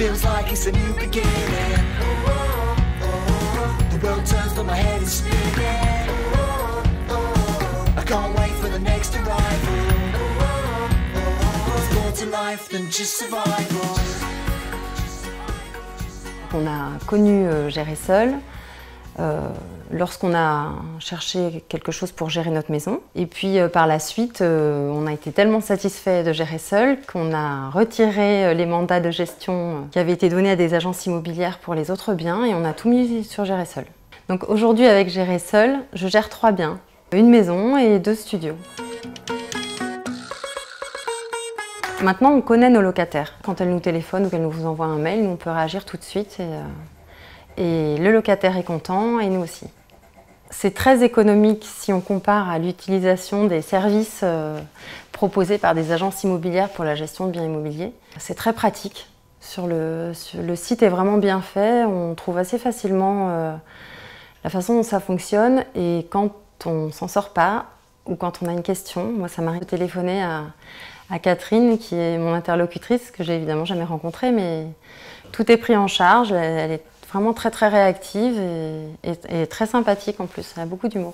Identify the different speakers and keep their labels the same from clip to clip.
Speaker 1: feels like it's a new beginning. The world turns but my head is spinning. I can't wait for the next arrival. It's more to life than just survival.
Speaker 2: On a connu Gérer Seul lorsqu'on a cherché quelque chose pour gérer notre maison. Et puis par la suite, on a été tellement satisfait de Gérer Seul qu'on a retiré les mandats de gestion qui avaient été donnés à des agences immobilières pour les autres biens et on a tout mis sur Gérer Seul. Donc aujourd'hui avec Gérer Seul, je gère 3 biens, une maison et 2 studios. Maintenant, on connaît nos locataires. Quand elles nous téléphonent ou qu'elles nous envoient un mail, nous, on peut réagir tout de suite et le locataire est content et nous aussi. C'est très économique si on compare à l'utilisation des services proposés par des agences immobilières pour la gestion de biens immobiliers. C'est très pratique. Le site est vraiment bien fait, on trouve assez facilement la façon dont ça fonctionne et quand on s'en sort pas ou quand on a une question, moi ça m'arrive de téléphoner à Catherine qui est mon interlocutrice que j'ai évidemment jamais rencontrée mais tout est pris en charge, elle est vraiment très très réactive et très sympathique en plus, elle a beaucoup d'humour.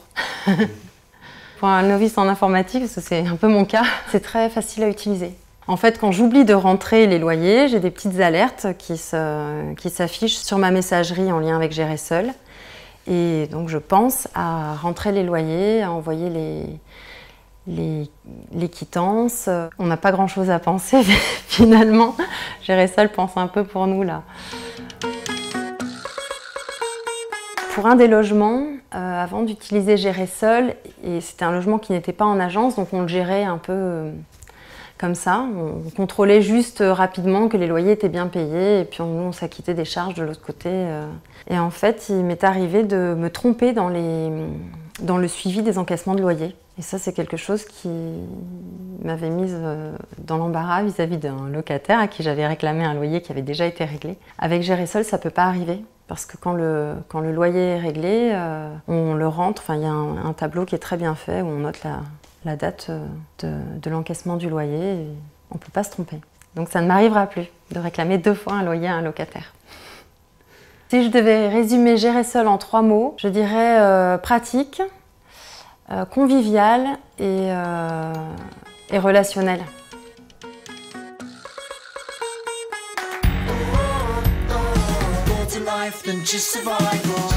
Speaker 2: Pour un novice en informatique, parce que c'est un peu mon cas, c'est très facile à utiliser. En fait, quand j'oublie de rentrer les loyers, j'ai des petites alertes qui s'affichent sur ma messagerie en lien avec Gérer Seul. Et donc je pense à rentrer les loyers, à envoyer les quittances. On n'a pas grand chose à penser, mais finalement, Gérer Seul pense un peu pour nous là. Pour un des logements, avant d'utiliser Gérer Seul, et c'était un logement qui n'était pas en agence, donc on le gérait un peu comme ça. On contrôlait juste rapidement que les loyers étaient bien payés et puis nous on s'acquittait des charges de l'autre côté. Et en fait, il m'est arrivé de me tromper dans le suivi des encaissements de loyer. Et ça, c'est quelque chose qui m'avait mise dans l'embarras vis-à-vis d'un locataire à qui j'avais réclamé un loyer qui avait déjà été réglé. Avec Gérer Seul, ça ne peut pas arriver. Parce que quand le loyer est réglé, on le rentre, enfin il y a un tableau qui est très bien fait où on note la date de l'encaissement du loyer et on ne peut pas se tromper. Donc ça ne m'arrivera plus de réclamer 2 fois un loyer à un locataire. Si je devais résumer Gérer Seul en 3 mots, je dirais pratique, convivial et relationnel.
Speaker 1: Life than just survival.